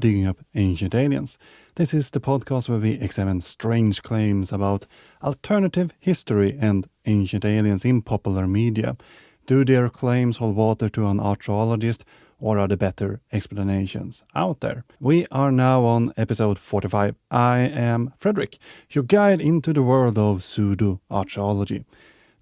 Digging Up Ancient Aliens. This is the podcast where we examine strange claims about alternative history and ancient aliens in popular media. Do their claims hold water to an archaeologist, or are there better explanations out there? We are now on episode 45. I am Fredrik, your guide into the world of pseudo-archaeology.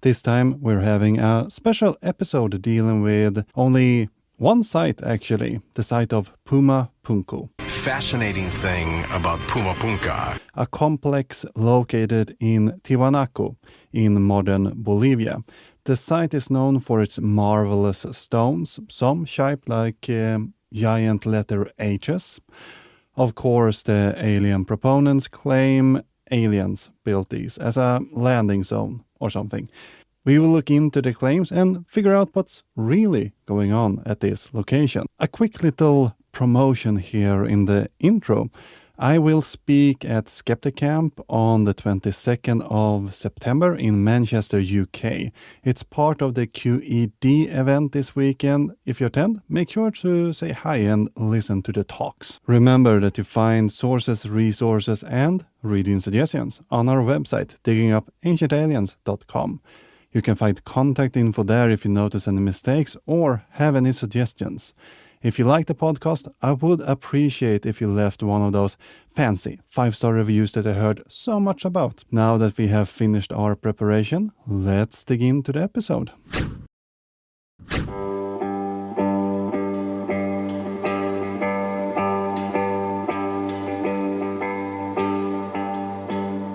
This time we're having a special episode dealing with only one site, actually, the site of Pumapunku. Fascinating thing about Pumapunku. A complex located in Tiahuanacu in modern Bolivia. The site is known for its marvelous stones, some shaped like giant letter H's. Of course, the alien proponents claim aliens built these as a landing zone or something. We will look into the claims and figure out what's really going on at this location. A quick little promotion here in the intro. I will speak at Skeptic Camp on the 22nd of September in Manchester, UK. It's part of the QED event this weekend. If you attend, make sure to say hi and listen to the talks. Remember that you find sources, resources, and reading suggestions on our website, diggingupancientaliens.com. You can find contact info there if you notice any mistakes or have any suggestions. If you like the podcast, I would appreciate if you left one of those fancy 5-star reviews that I heard so much about. Now that we have finished our preparation, let's dig into the episode.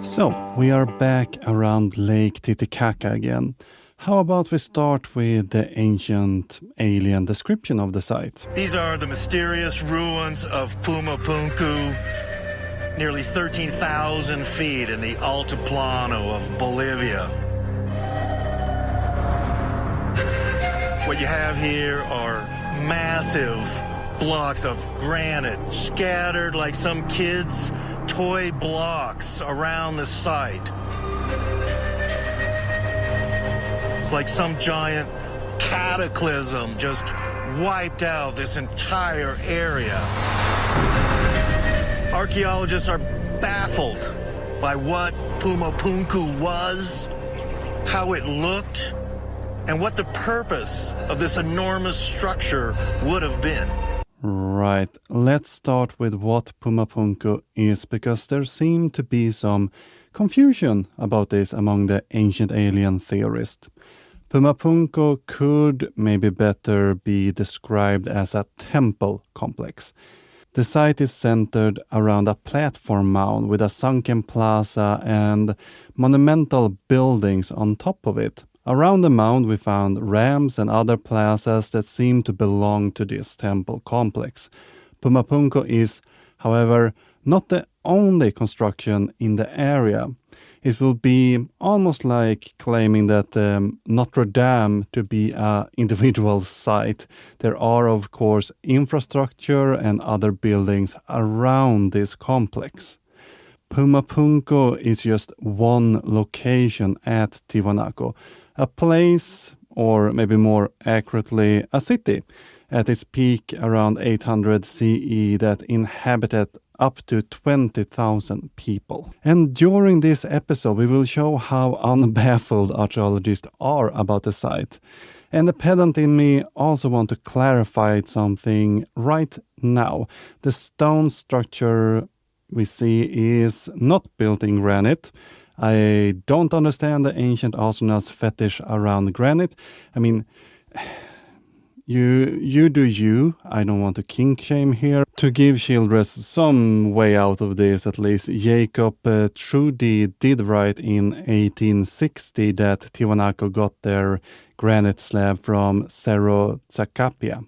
So, we are back around Lake Titicaca again. How about we start with the ancient alien description of the site? These are the mysterious ruins of Pumapunku, nearly 13,000 feet in the Altiplano of Bolivia. What you have here are massive blocks of granite scattered like some kids' toy blocks around the site. It's like some giant cataclysm just wiped out this entire area. Archaeologists are baffled by what Pumapunku was, how it looked, and what the purpose of this enormous structure would have been. Right, let's start with what Pumapunku is, because there seemed to be some confusion about this among the ancient alien theorists. Pumapunku could maybe better be described as a temple complex. The site is centered around a platform mound with a sunken plaza and monumental buildings on top of it. Around the mound we found ramps and other plazas that seem to belong to this temple complex. Pumapunku is, however, not the only construction in the area. It will be almost like claiming that Notre Dame to be an individual site. There are, of course, infrastructure and other buildings around this complex. Pumapunku is just one location at Tiahuanaco, a place, or maybe more accurately, a city, at its peak around 800 CE that inhabited up to 20,000 people. And during this episode, we will show how unbaffled archaeologists are about the site. And the pedant in me also want to clarify something right now. The stone structure we see is not built in granite. I don't understand the ancient astronauts' fetish around granite. I mean, you do you. I don't want to kink shame here. To give Childress some way out of this, at least, Jacob Trudy did write in 1860 that Tiahuanaco got their granite slab from Cerro Zacapia.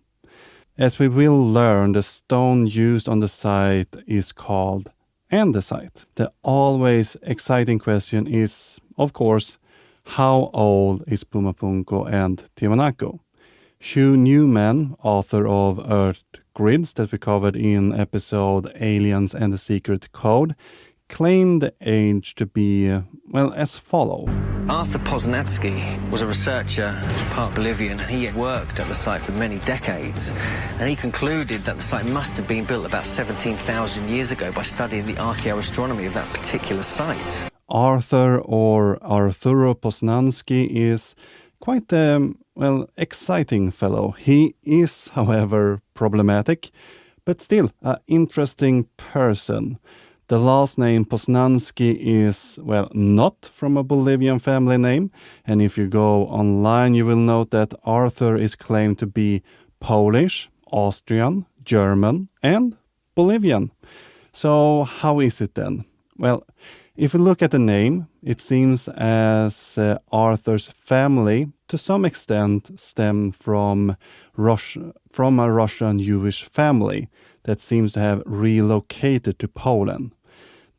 As we will learn, the stone used on the site is called andesite. The always exciting question is, of course, how old is Pumapunku and Tiwanaku? Hugh Newman, author of Earth Grids that we covered in episode Aliens and the Secret Code, claimed the age to be, as follow. Arthur Poznański was a researcher, part Bolivian, and he had worked at the site for many decades. And he concluded that the site must have been built about 17,000 years ago by studying the archaeoastronomy of that particular site. Arthur, or Arturo Poznański, is quite a, exciting fellow. He is, however, problematic, but still an interesting person. The last name Poznański is, not from a Bolivian family name. And if you go online, you will note that Arthur is claimed to be Polish, Austrian, German, and Bolivian. So how is it then? Well, if you look at the name, it seems as Arthur's family, to some extent, stem from a Russian Jewish family that seems to have relocated to Poland.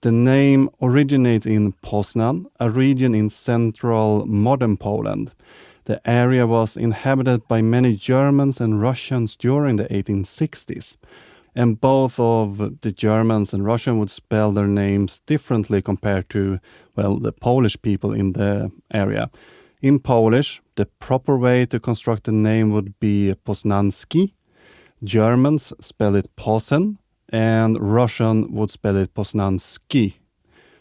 The name originates in Poznan, a region in central modern Poland. The area was inhabited by many Germans and Russians during the 1860s. And both of the Germans and Russians would spell their names differently compared to, the Polish people in the area. In Polish, the proper way to construct the name would be Poznański. Germans spell it Posen, and Russian would spell it Poznański.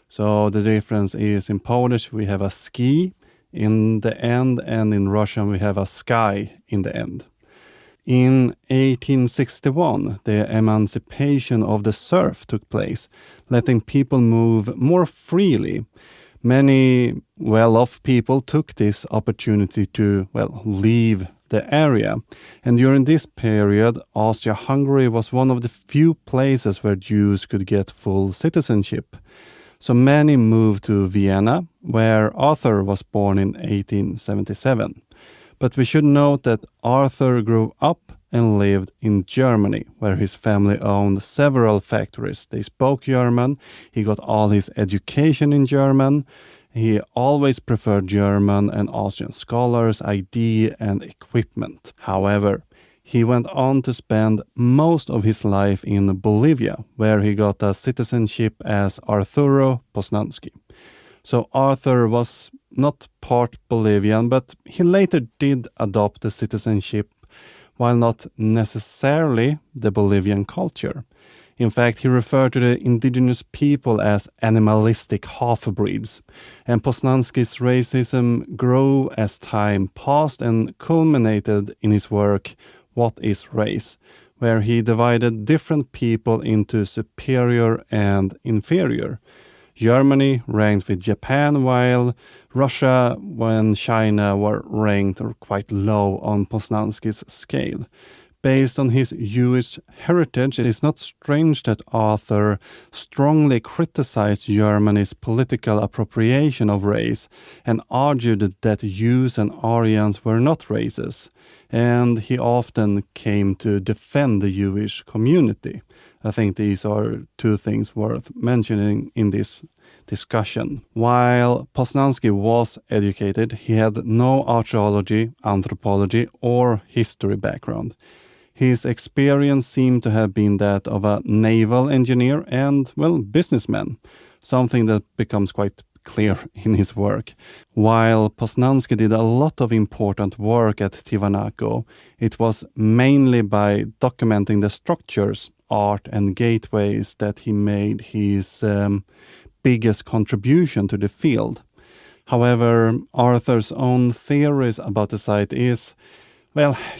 So the difference is in Polish we have a ski in the end, and in Russian we have a sky in the end. In 1861, the emancipation of the serf took place, letting people move more freely. Many well-off people took this opportunity to, leave the area. And during this period, Austria-Hungary was one of the few places where Jews could get full citizenship. So many moved to Vienna, where Arthur was born in 1877. But we should note that Arthur grew up and lived in Germany, where his family owned several factories. They spoke German, he got all his education in German, he always preferred German and Austrian scholars, ID and equipment. However, he went on to spend most of his life in Bolivia, where he got a citizenship as Arturo Poznański. So Arthur was not part Bolivian, but he later did adopt the citizenship, while not necessarily the Bolivian culture. In fact, he referred to the indigenous people as animalistic half-breeds. And Poznański's racism grew as time passed and culminated in his work, What is Race?, where he divided different people into superior and inferior. Germany ranked with Japan, while Russia and China were ranked quite low on Poznański's scale. Based on his Jewish heritage, it is not strange that Arthur strongly criticized Germany's political appropriation of race and argued that Jews and Aryans were not races, and he often came to defend the Jewish community. I think these are two things worth mentioning in this discussion. While Poznański was educated, he had no archaeology, anthropology, or history background. His experience seemed to have been that of a naval engineer and, businessman, something that becomes quite clear in his work. While Poznański did a lot of important work at Tiahuanaco, it was mainly by documenting the structures, art and gateways that he made his biggest contribution to the field. However, Arthur's own theories about the site is,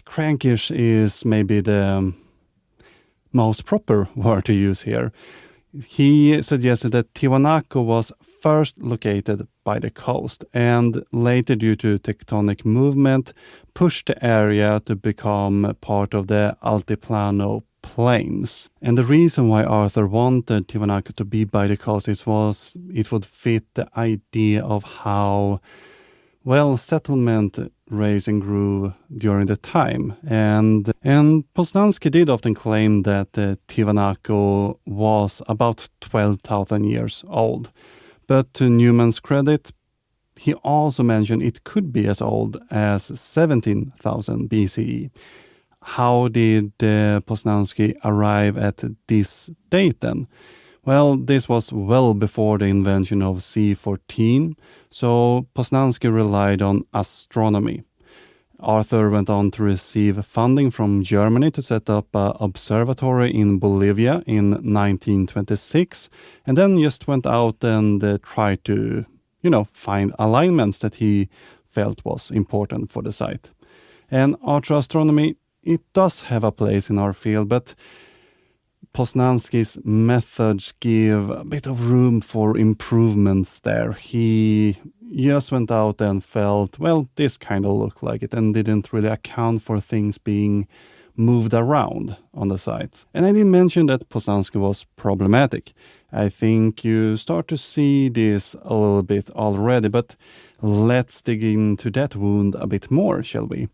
crankish is maybe the most proper word to use here. He suggested that Tiahuanaco was first located by the coast and later, due to tectonic movement, pushed the area to become part of the Altiplano Plains. And the reason why Arthur wanted Tiahuanaco to be by the coast was it would fit the idea of how settlement raising grew during the time. And Poznański did often claim that Tiahuanaco was about 12,000 years old. But to Newman's credit, he also mentioned it could be as old as 17,000 BCE. How did Poznański arrive at this date then? Well, this was well before the invention of C14, so Poznański relied on astronomy. Arthur went on to receive funding from Germany to set up an observatory in Bolivia in 1926, and then just went out and tried to, find alignments that he felt was important for the site. And astronomy, it does have a place in our field, but Poznański's methods give a bit of room for improvements there. He just went out and felt, well, this kind of looked like it, and didn't really account for things being moved around on the site. And I didn't mention that Poznański was problematic. I think you start to see this a little bit already, but let's dig into that wound a bit more, shall we?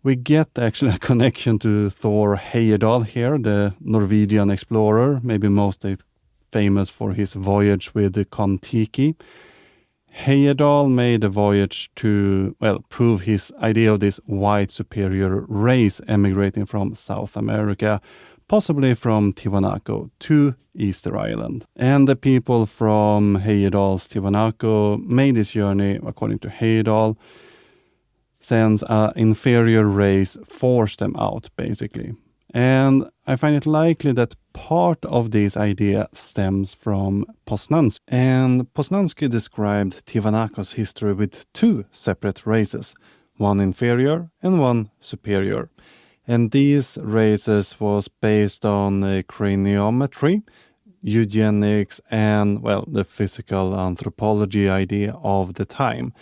We get actually a connection to Thor Heyerdahl here, the Norwegian explorer, maybe most famous for his voyage with the Kon-Tiki. Heyerdahl made a voyage to, prove his idea of this white superior race emigrating from South America, possibly from Tiahuanaco to Easter Island. And the people from Heyerdahl's Tiahuanaco made this journey, according to Heyerdahl, since an inferior race forced them out, basically. And I find it likely that part of this idea stems from Poznański. And Poznański described Tiahuanaco's history with two separate races, one inferior and one superior. And these races was based on craniometry, eugenics, and, the physical anthropology idea of the time.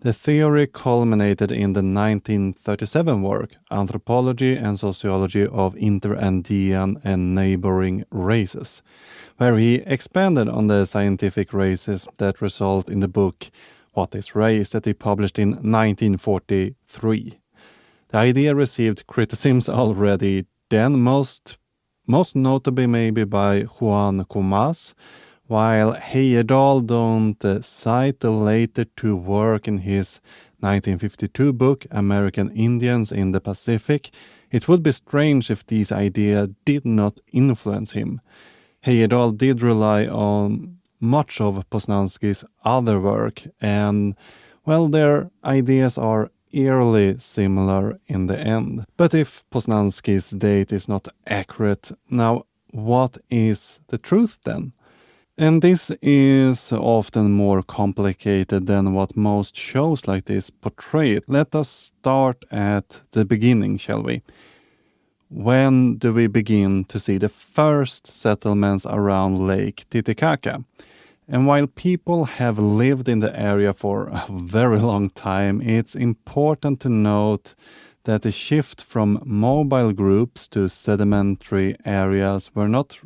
The theory culminated in the 1937 work, Anthropology and Sociology of Inter-Andean and Neighboring Races, where he expanded on the scientific races that result in the book What is Race that he published in 1943. The idea received criticisms already then, most notably maybe by Juan Comas, while Heyerdahl don't cite the later two work in his 1952 book American Indians in the Pacific. It would be strange if these ideas did not influence him. Heyerdahl did rely on much of Poznański's other work, and, their ideas are eerily similar in the end. But if Poznański's date is not accurate, now what is the truth then? And this is often more complicated than what most shows like this portray it. Let us start at the beginning, shall we? When do we begin to see the first settlements around Lake Titicaca? And while people have lived in the area for a very long time, it's important to note that the shift from mobile groups to sedimentary areas were not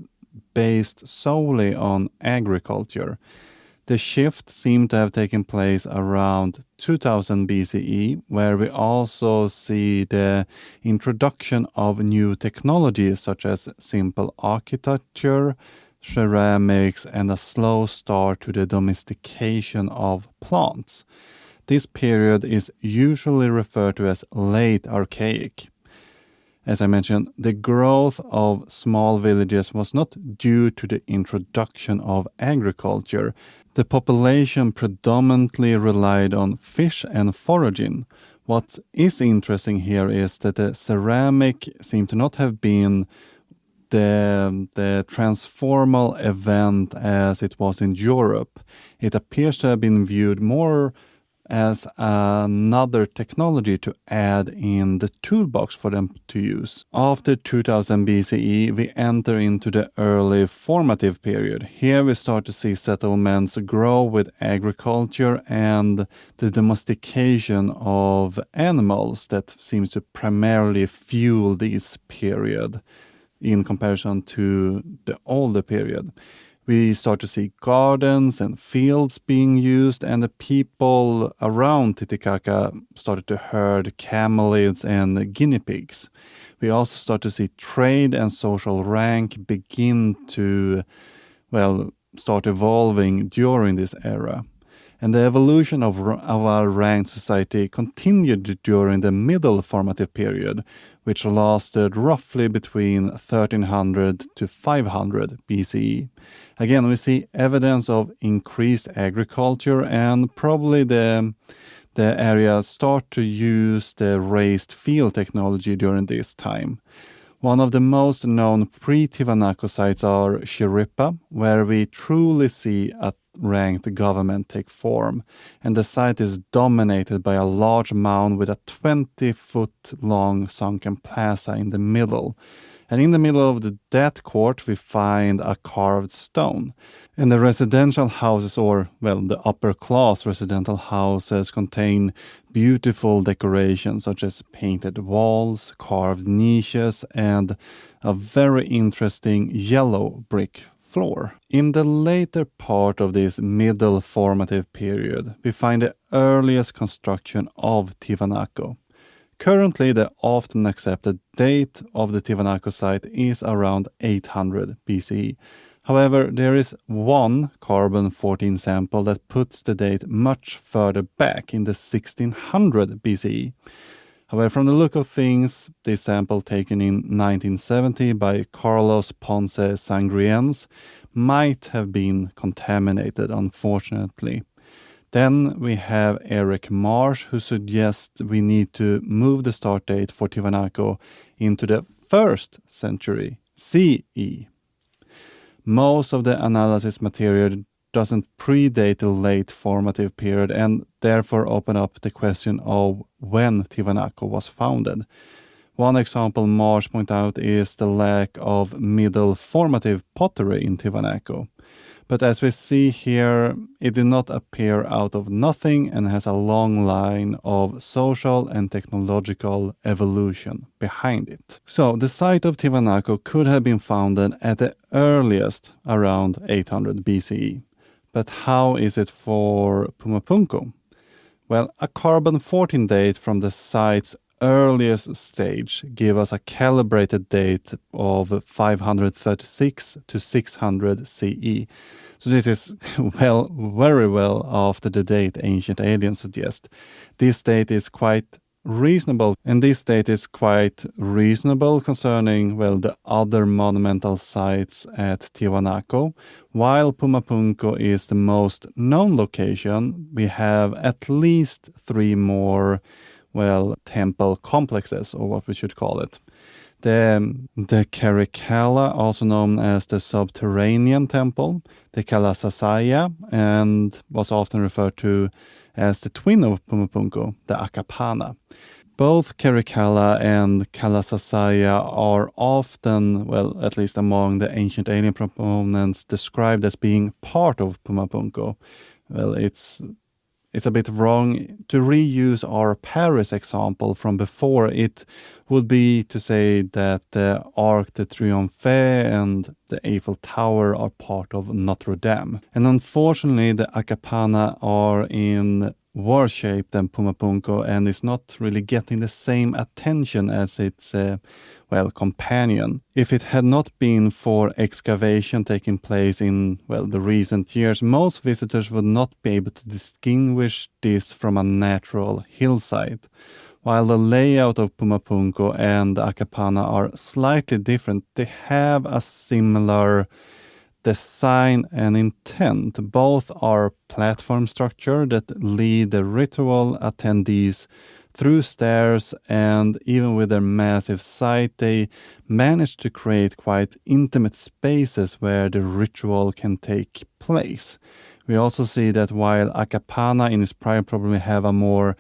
based solely on agriculture. The shift seemed to have taken place around 2000 BCE, where we also see the introduction of new technologies such as simple architecture, ceramics, and a slow start to the domestication of plants. This period is usually referred to as late archaic. As I mentioned, the growth of small villages was not due to the introduction of agriculture. The population predominantly relied on fish and foraging. What is interesting here is that the ceramic seemed to not have been the transformal event as it was in Europe. It appears to have been viewed more as another technology to add in the toolbox for them to use. After 2000 BCE, we enter into the early formative period. Here we start to see settlements grow with agriculture and the domestication of animals that seems to primarily fuel this period in comparison to the older period. We start to see gardens and fields being used, and the people around Titicaca started to herd camelids and guinea pigs. We also start to see trade and social rank begin to, start evolving during this era. And the evolution of our ranked society continued during the Middle Formative Period, which lasted roughly between 1300 to 500 BCE. Again, we see evidence of increased agriculture, and probably the area start to use the raised field technology during this time. One of the most known pre-Tiahuanaco sites are Chiripa, where we truly see a ranked government take form, and the site is dominated by a large mound with a 20-foot-long sunken plaza in the middle. And in the middle of that court, we find a carved stone. And the residential houses, or, well, the upper-class residential houses, contain beautiful decorations such as painted walls, carved niches, and a very interesting yellow brick floor. In the later part of this middle formative period, we find the earliest construction of Tiahuanaco. Currently, the often accepted date of the Tiahuanaco site is around 800 BCE. However, there is one carbon-14 sample that puts the date much further back in the 1600 BCE. However, from the look of things, this sample taken in 1970 by Carlos Ponce Sangriens might have been contaminated, unfortunately. Then we have Eric Marsh, who suggests we need to move the start date for Tiahuanaco into the 1st century CE. Most of the analysis material doesn't predate the late formative period and therefore open up the question of when Tiahuanaco was founded. One example Marsh points out is the lack of middle formative pottery in Tiahuanaco. But as we see here, it did not appear out of nothing and has a long line of social and technological evolution behind it. So the site of Tiahuanaco could have been founded at the earliest around 800 BCE. But how is it for Pumapunku? Well, a carbon-14 date from the site's earliest stage give us a calibrated date of 536 to 600 CE. So this is very well after the date ancient aliens suggest. This date is quite reasonable, and this date is quite reasonable concerning, the other monumental sites at Tiahuanaco. While Pumapunku is the most known location, we have at least 3 more temple complexes, or what we should call it. The Karikala, also known as the subterranean temple, the Kalasasaya, and was often referred to as the twin of Pumapunku, the Akapana. Both Karikala and Kalasasaya are often, at least among the ancient alien proponents, described as being part of Pumapunku. It's a bit wrong to reuse our Paris example from before. It would be to say that the Arc de Triomphe and the Eiffel Tower are part of Notre Dame. And unfortunately, the Akapana are in worse shape than Pumapunku and is not really getting the same attention as its companion. If it had not been for excavation taking place in the recent years, most visitors would not be able to distinguish this from a natural hillside. While the layout of Pumapunku and the Akapana are slightly different, they have a similar design and intent. Both are platform structure that lead the ritual attendees through stairs, and even with their massive site, they managed to create quite intimate spaces where the ritual can take place. We also see that while Akapana in its prime probably have a more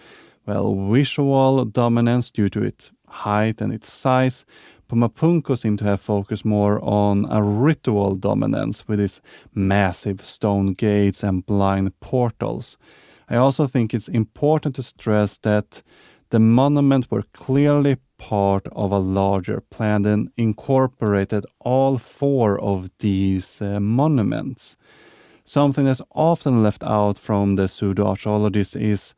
visual dominance due to its height and its size, Pumapunku seem to have focused more on a ritual dominance with its massive stone gates and blind portals. I also think it's important to stress that the monuments were clearly part of a larger plan and incorporated all 4 of these monuments. Something that's often left out from the pseudo-archaeologists is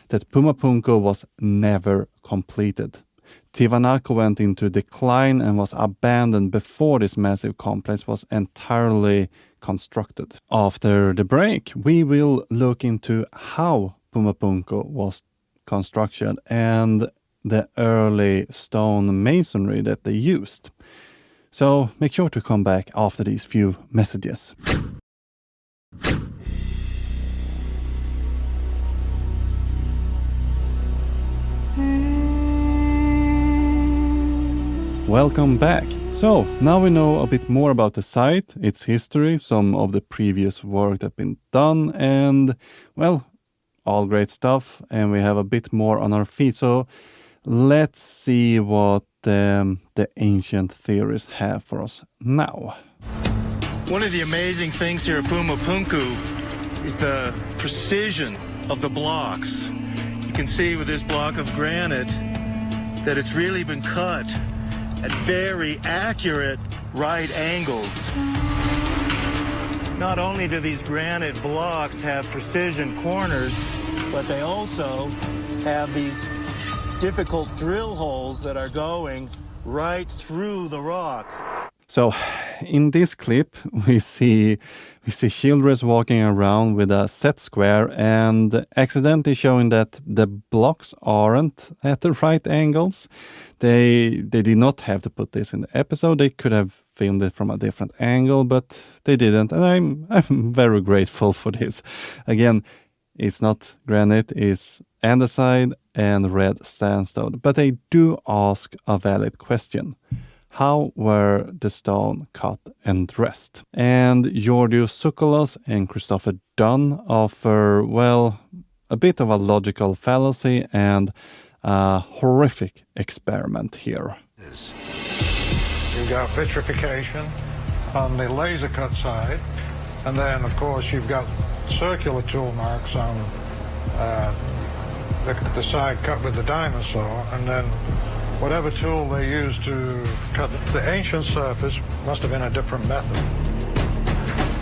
that Pumapunku was never completed. Tiahuanaco went into decline and was abandoned before this massive complex was entirely constructed. After the break, we will look into how Pumapunku was constructed and the early stone masonry that they used. So make sure to come back after these few messages. Welcome back. So now we know a bit more about the site, its history, some of the previous work that's been done, and well, all great stuff, and we have a bit more on our feet. So let's see what the ancient theorists have for us now. One of the amazing things here at Pumapunku is the precision of the blocks. You can see with this block of granite that it's really been cut at very accurate right angles. Not only do these granite blocks have precision corners, but they also have these difficult drill holes that are going right through the rock. So in this clip, we see children walking around with a set square and accidentally showing that the blocks aren't at the right angles. They did not have to put this in the episode. They could have filmed it from a different angle, but they didn't. And I'm very grateful for this. Again, it's not granite, it's andesite and red sandstone. But they do ask a valid question. How were the stone cut and dressed? And Georgios Tsoukalos and Christopher Dunn offer, well, a bit of a logical fallacy and a horrific experiment here. You've got vitrification on the laser cut side, and then of course you've got circular tool marks on the side cut with the diamond saw, and then whatever tool they used to cut the ancient surface must have been a different method.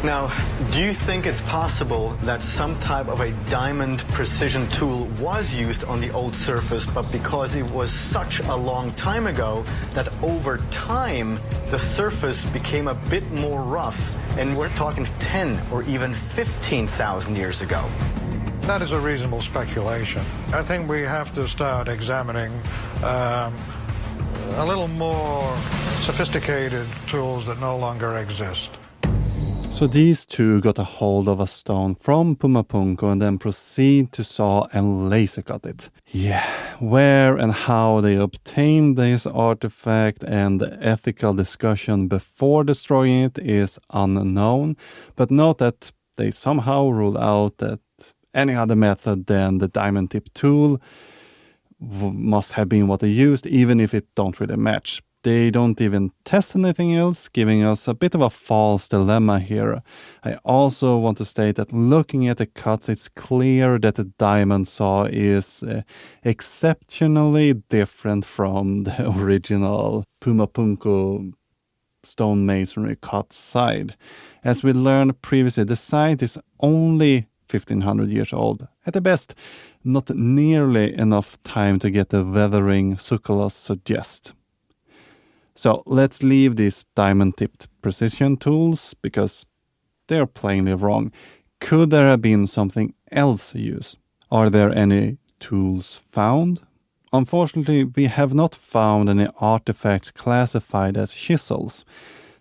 Now, do you think it's possible that some type of a diamond precision tool was used on the old surface, but because it was such a long time ago, that over time the surface became a bit more rough, and we're talking 10 or even 15,000 years ago? That is a reasonable speculation. I think we have to start examining a little more sophisticated tools that no longer exist. So these two got a hold of a stone from Pumapunku and then proceed to saw and laser cut it. Yeah, where and how they obtained this artifact and the ethical discussion before destroying it is unknown, but note that they somehow ruled out that any other method than the diamond tip tool must have been what they used, even if it don't really match. They don't even test anything else, giving us a bit of a false dilemma here. I also want to state that looking at the cuts, it's clear that the diamond saw is exceptionally different from the original Pumapunku stone masonry cut side. As we learned previously, the site is only 1500 years old. At the best, not nearly enough time to get the weathering Tsoukalos suggest. So let's leave these diamond-tipped precision tools because they're plainly wrong. Could there have been something else used? Are there any tools found? Unfortunately, we have not found any artifacts classified as chisels.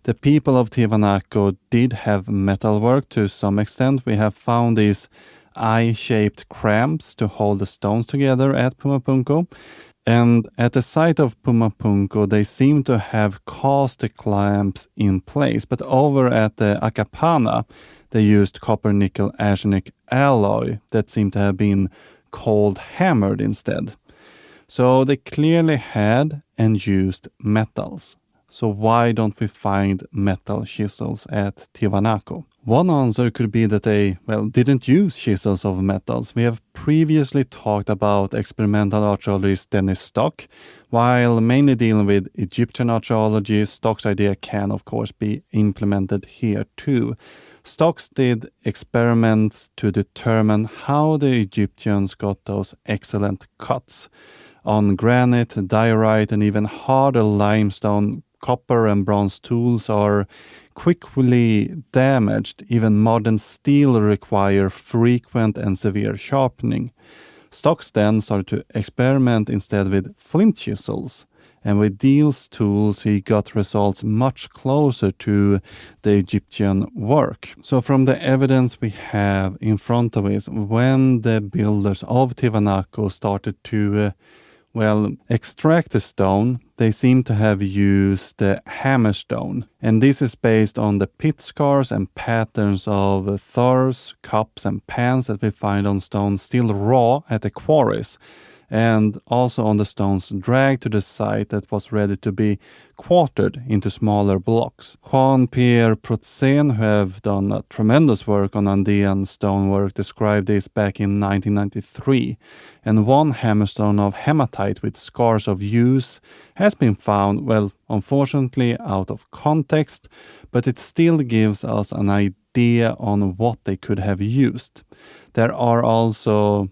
The people of Tiahuanaco did have metalwork to some extent. We have found these eye-shaped clamps to hold the stones together at Pumapunku. And at the site of Pumapunku, they seem to have cast the clamps in place. But over at the Acapana, they used copper-nickel arsenic alloy that seemed to have been cold hammered instead. So they clearly had and used metals. So why don't we find metal chisels at Tiahuanaco? One answer could be that they, didn't use chisels of metals. We have previously talked about experimental archaeologist Dennis Stock. While mainly dealing with Egyptian archaeology, Stock's idea can, of course, be implemented here too. Stocks did experiments to determine how the Egyptians got those excellent cuts. On granite, diorite, and even harder limestone, copper and bronze tools are quickly damaged. Even modern steel require frequent and severe sharpening. Stocks then started to experiment instead with flint chisels. And with these tools, he got results much closer to the Egyptian work. So from the evidence we have in front of us, when the builders of Tiahuanaco started to extract the stone, they seem to have used the hammerstone. And this is based on the pit scars and patterns of thurs, cups and pans that we find on stones still raw at the quarries, and also on the stones dragged to the site that was ready to be quartered into smaller blocks. Jean-Pierre Protzen, who have done a tremendous work on Andean stonework, described this back in 1993. And one hammerstone of hematite with scars of use has been found, unfortunately out of context, but it still gives us an idea on what they could have used. There are also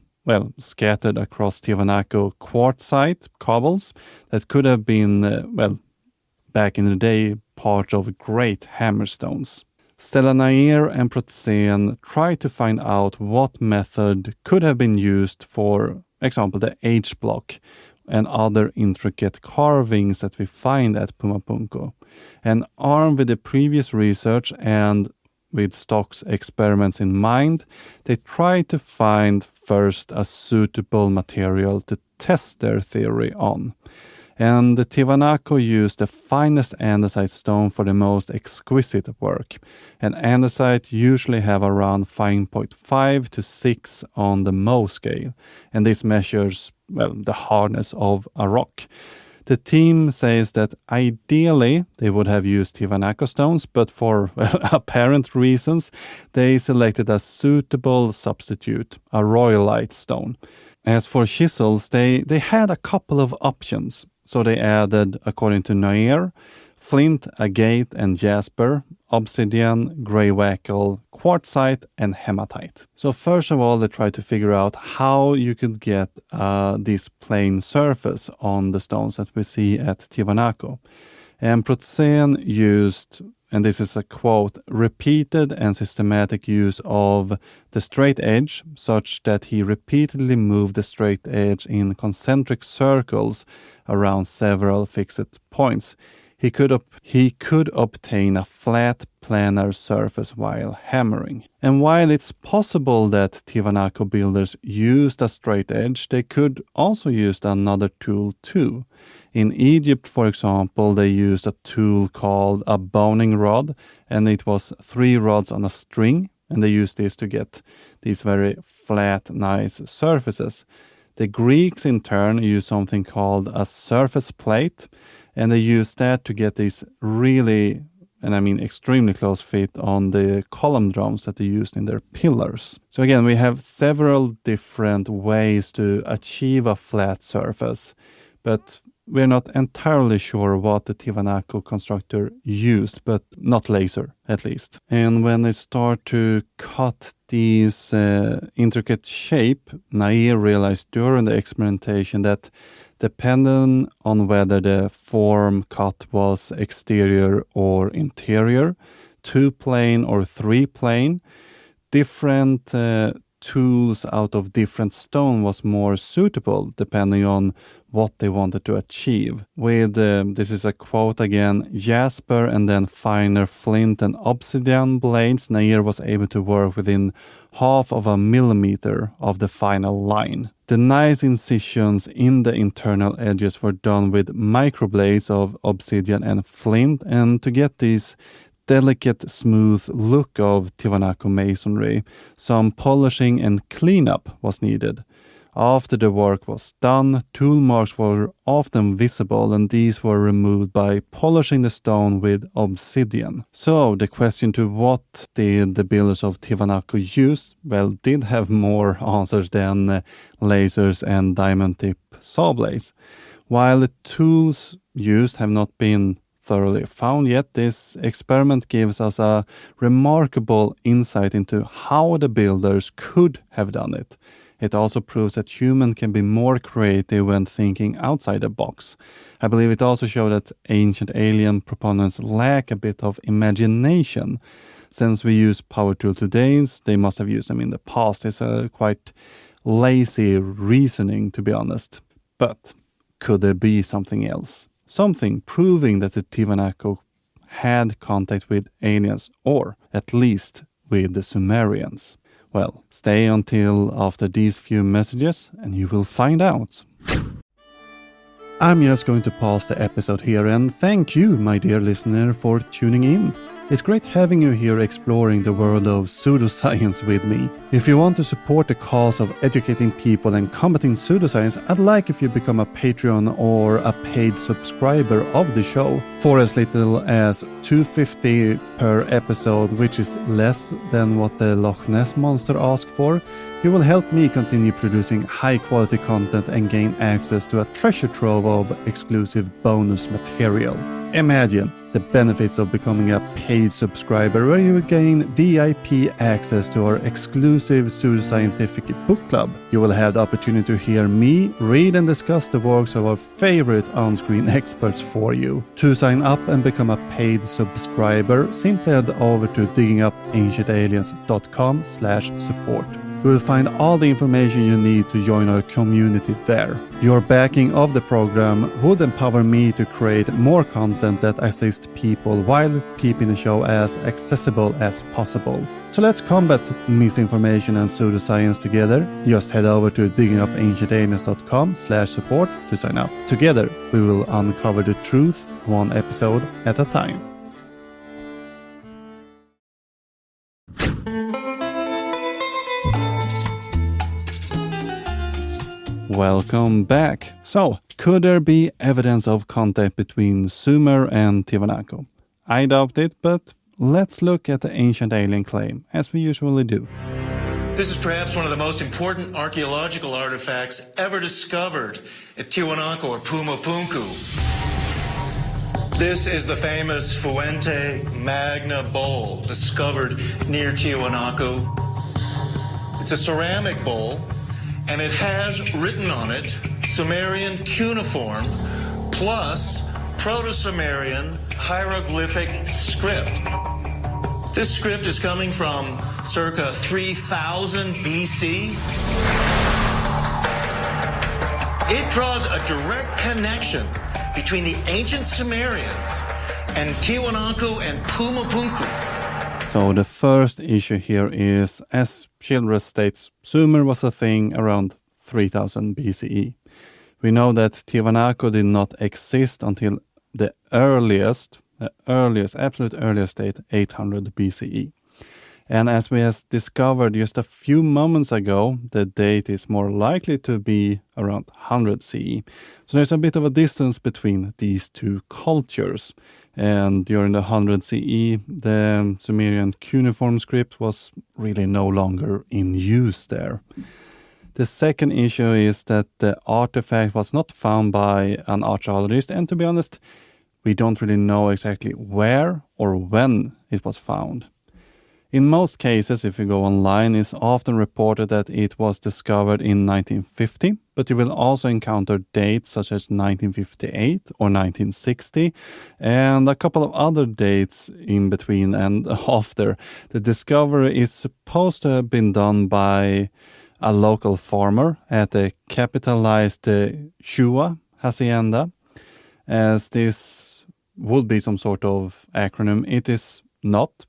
scattered across Tiahuanaco quartzite cobbles that could have been, back in the day, part of great hammerstones. Stella Nair and Protzen tried to find out what method could have been used for example, the H block and other intricate carvings that we find at Pumapunku. And armed with the previous research and with Stock's experiments in mind, they tried to find first a suitable material to test their theory on. And the Tiahuanaco used the finest andesite stone for the most exquisite work. And andesite usually have around 5.5 to 6 on the Mohs scale. And this measures, the hardness of a rock. The team says that ideally they would have used Tiahuanaco stones, but for apparent reasons, they selected a suitable substitute, a rhyolite stone. As for chisels, they had a couple of options. So they added, according to Nair, flint, agate and jasper, obsidian, grey-wackel, quartzite and hematite. So first of all, they tried to figure out how you could get this plain surface on the stones that we see at Tiahuanaco. And Protzen used, and this is a quote, repeated and systematic use of the straight edge, such that he repeatedly moved the straight edge in concentric circles around several fixed points. He could obtain a flat planar surface while hammering. And while it's possible that Tiahuanaco builders used a straight edge, they could also use another tool too. In Egypt, for example, they used a tool called a boning rod, and it was 3 rods on a string, and they used this to get these very flat, nice surfaces. The Greeks, in turn, used something called a surface plate, and they used that to get these really, and I mean extremely close fit on the column drums that they used in their pillars. So again, we have several different ways to achieve a flat surface, but we're not entirely sure what the Tiahuanaco constructor used, but not laser, at least. And when they start to cut these intricate shape, Nair realized during the experimentation that depending on whether the form cut was exterior or interior, 2-plane or 3-plane, different tools out of different stone was more suitable depending on what they wanted to achieve. With, this is a quote again, jasper and then finer flint and obsidian blades, Nair was able to work within 0.5 millimeter of the final line. The nice incisions in the internal edges were done with microblades of obsidian and flint, and to get these delicate, smooth look of Tiahuanaco masonry, some polishing and cleanup was needed. After the work was done, tool marks were often visible, and these were removed by polishing the stone with obsidian. So the question to what did the builders of Tiahuanaco use, did have more answers than lasers and diamond tip saw blades. While the tools used have not been thoroughly found yet, this experiment gives us a remarkable insight into how the builders could have done it. It also proves that humans can be more creative when thinking outside the box. I believe it also shows that ancient alien proponents lack a bit of imagination. Since we use power tools today, they must have used them in the past. It's a quite lazy reasoning, to be honest. But could there be something else? Something proving that the Tiahuanaco had contact with aliens, or at least with the Sumerians? Well, stay until after these few messages and you will find out. I'm just going to pause the episode here and thank you, my dear listener, for tuning in. It's great having you here exploring the world of pseudoscience with me. If you want to support the cause of educating people and combating pseudoscience, I'd like if you become a Patreon or a paid subscriber of the show. For as little as $2.50 per episode, which is less than what the Loch Ness Monster asked for, you will help me continue producing high-quality content and gain access to a treasure trove of exclusive bonus material. Imagine the benefits of becoming a paid subscriber, where you will gain VIP access to our exclusive pseudoscientific book club. You will have the opportunity to hear me read and discuss the works of our favorite on-screen experts for you. To sign up and become a paid subscriber, simply head over to diggingupancientaliens.com/support. You will find all the information you need to join our community there. Your backing of the program would empower me to create more content that assists people while keeping the show as accessible as possible. So let's combat misinformation and pseudoscience together. Just head over to diggingupancientaliens.com/support to sign up. Together, we will uncover the truth one episode at a time. Welcome back. So, could there be evidence of contact between Sumer and Tiahuanaco? I doubt it, but let's look at the ancient alien claim, as we usually do. This is perhaps one of the most important archaeological artifacts ever discovered at Tiahuanaco or Pumapunku. This is the famous Fuente Magna bowl discovered near Tiahuanaco. It's a ceramic bowl, and it has written on it Sumerian cuneiform plus Proto-Sumerian hieroglyphic script. This script is coming from circa 3000 BC. It draws a direct connection between the ancient Sumerians and Tiahuanacu and Pumapunku. So the first issue here is, as Childress states, Sumer was a thing around 3000 BCE. We know that Tiahuanaco did not exist until the absolute earliest date, 800 BCE. And as we have discovered just a few moments ago, the date is more likely to be around 100 CE. So there's a bit of a distance between these two cultures. And during the 100 CE, the Sumerian cuneiform script was really no longer in use there. The second issue is that the artifact was not found by an archaeologist, and to be honest, we don't really know exactly where or when it was found. In most cases, if you go online, it's often reported that it was discovered in 1950, but you will also encounter dates such as 1958 or 1960, and a couple of other dates in between and after. The discovery is supposed to have been done by a local farmer at the capitalized Shua hacienda. As this would be some sort of acronym, it is not.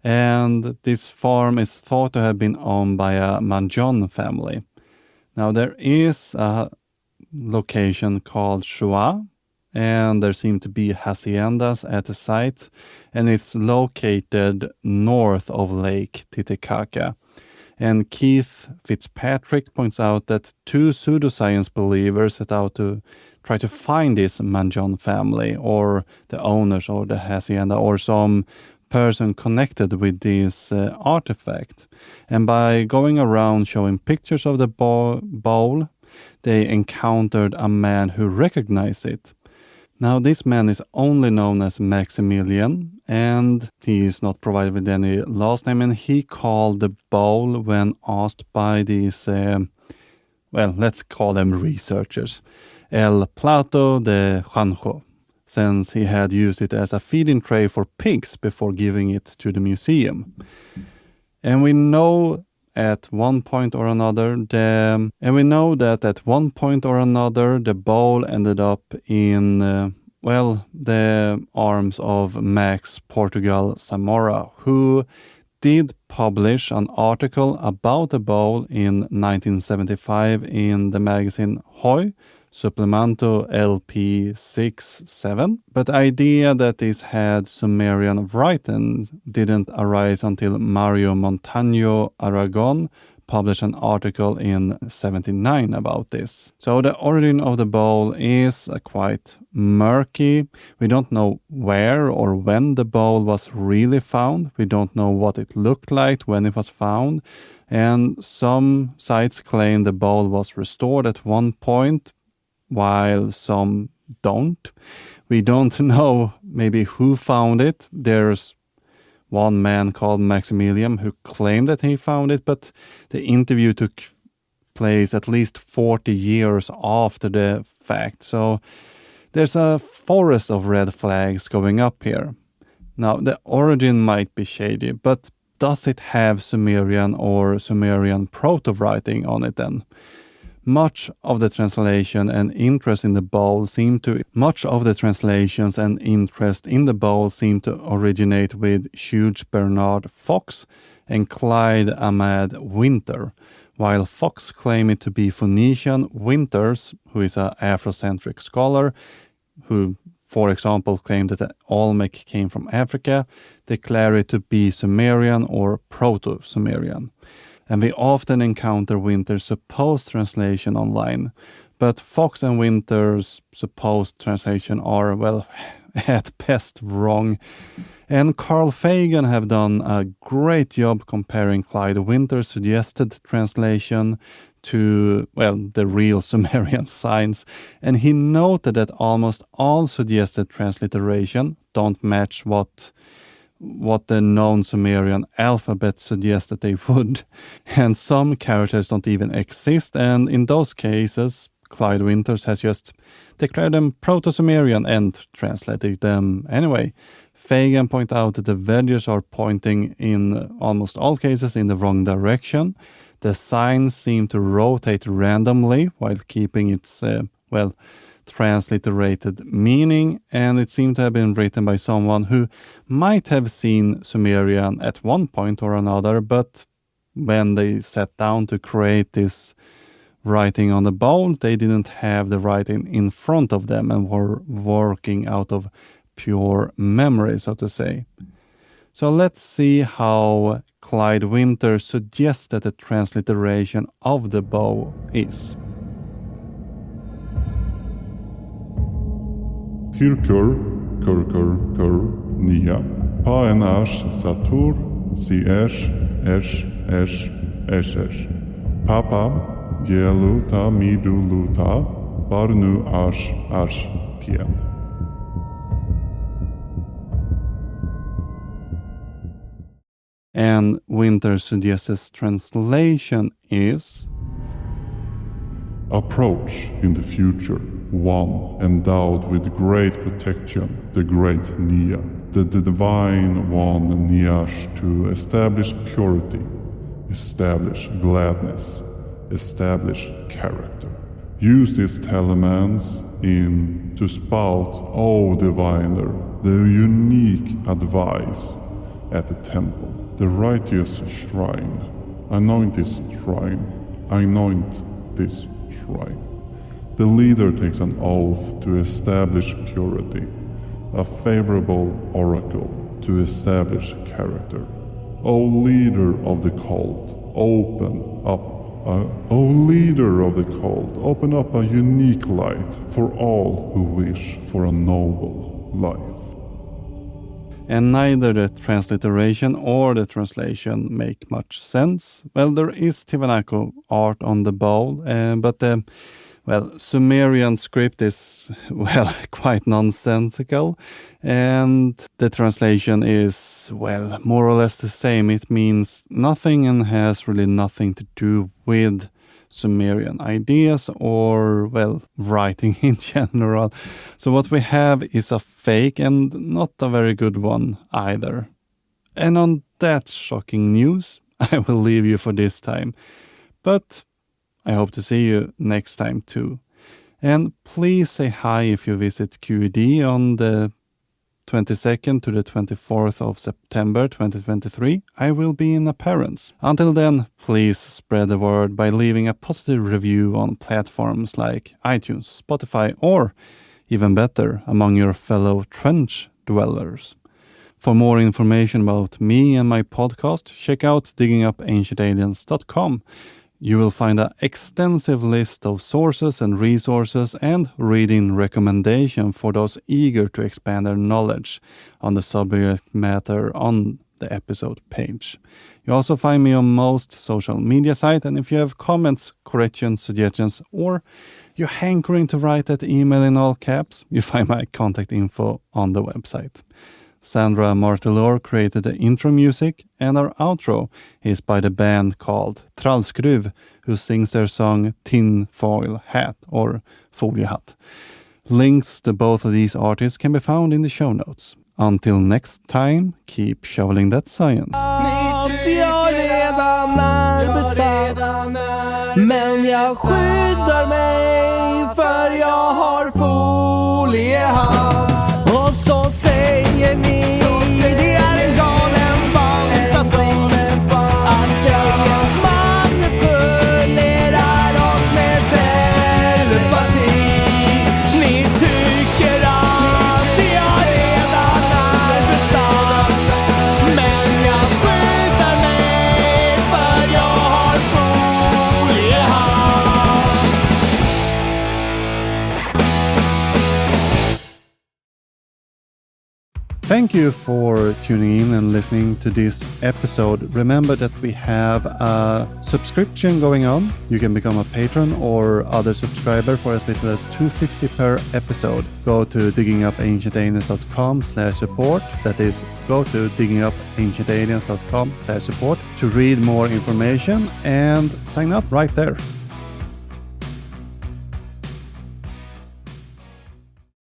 And this farm is thought to have been owned by a Magna family. Now there is a location called Shua, and there seem to be haciendas at the site, and it's located north of Lake Titicaca. And Keith Fitzpatrick points out that two pseudoscience believers set out to try to find this Magna family, or the owners of the hacienda, or some person connected with this artifact. And by going around showing pictures of the bowl, they encountered a man who recognized it. Now this man is only known as Maximilian, and he is not provided with any last name, and he called the bowl when asked by these well, let's call them researchers, El Plato de Juanjo, since he had used it as a feeding tray for pigs before giving it to the museum. And we know at one point or another, the bowl ended up in, the arms of Max Portugal Zamora, who did publish an article about the bowl in 1975 in the magazine Hoy, Supplemento LP 6-7. But the idea that this had Sumerian writing didn't arise until Mario Montaño Aragon published an article in 79 about this. So the origin of the bowl is quite murky. We don't know where or when the bowl was really found. We don't know what it looked like when it was found. And some sites claim the bowl was restored at one point, while some don't. We don't know maybe who found it. There's one man called Maximilian who claimed that he found it, but the interview took place at least 40 years after the fact. So there's a forest of red flags going up here. Now, the origin might be shady, but does it have Sumerian or Sumerian proto-writing on it then? Much of the translations and interest in the bowl seem to originate with Hugh Bernard Fox and Clyde Ahmad Winter, while Fox claimed it to be Phoenician. Winters, who is an Afrocentric scholar, who, for example, claimed that the Olmec came from Africa, declare it to be Sumerian or Proto-Sumerian. And we often encounter Winter's supposed translation online. But Fox and Winter's supposed translation are, well, at best wrong. And Carl Fagan have done a great job comparing Clyde Winter's suggested translation to, well, the real Sumerian signs. And he noted that almost all suggested transliteration don't match what the known Sumerian alphabet suggests that they would. And some characters don't even exist, and in those cases, Clyde Winters has just declared them Proto-Sumerian and translated them anyway. Fagan points out that the wedges are pointing in almost all cases in the wrong direction. The signs seem to rotate randomly while keeping its, transliterated meaning, and it seemed to have been written by someone who might have seen Sumerian at one point or another, but when they sat down to create this writing on the bowl, they didn't have the writing in front of them and were working out of pure memory, so to say. So let's see how Clyde Winter suggests that the transliteration of the bow is. Tirkur, kur, nia, pa en ash, satur, si esh, papa, jeluta, miduluta, barnu ash, tien. And Winter suggests translation is: approach in the future, one endowed with great protection, the great Nia, the divine one Niash, to establish purity, establish gladness, establish character. Use these telemans to spout, O diviner, the unique advice at the temple, the righteous shrine. Anoint this shrine, anoint this shrine. The leader takes an oath to establish purity, a favorable oracle to establish character. O leader of the cult, open up a unique light for all who wish for a noble life. And neither the transliteration or the translation make much sense. Well, there is Tiahuanaco art on the bowl, but the Sumerian script is, quite nonsensical. And the translation is, more or less the same. It means nothing and has really nothing to do with Sumerian ideas or, well, writing in general. So what we have is a fake and not a very good one either. And on that shocking news, I will leave you for this time. But I hope to see you next time too. And please say hi if you visit QED on the 22nd to the 24th of September 2023. I will be in appearance. Until then, please spread the word by leaving a positive review on platforms like iTunes, Spotify, or even better, among your fellow trench dwellers. For more information about me and my podcast, check out diggingupancientaliens.com. You will find an extensive list of sources and resources and reading recommendation for those eager to expand their knowledge on the subject matter on the episode page. You also find me on most social media sites, and if you have comments, corrections, suggestions, or you're hankering to write that email in all caps, you find my contact info on the website. Sandra Martelor created the intro music, and our outro is by the band called Trallskruv, who sings their song Tin Foil Hat or Foliehatt. Links to both of these artists can be found in the show notes. Until next time, keep shoveling that science. Men jag skyddar mig för jag har foliehatt. Och så säger ni det är en galen fantasi att Daniels manipulerar oss med telepati. Ni tycker att jag redan är besatt, men jag skyddar mig för jag har foliehatt. Thank you for tuning in and listening to this episode. Remember that we have a subscription going on. You can become a patron or other subscriber for as little as $2.50 per episode. Go to diggingupancientaliens.com/support. That is, go to diggingupancientaliens.com/support to read more information and sign up right there.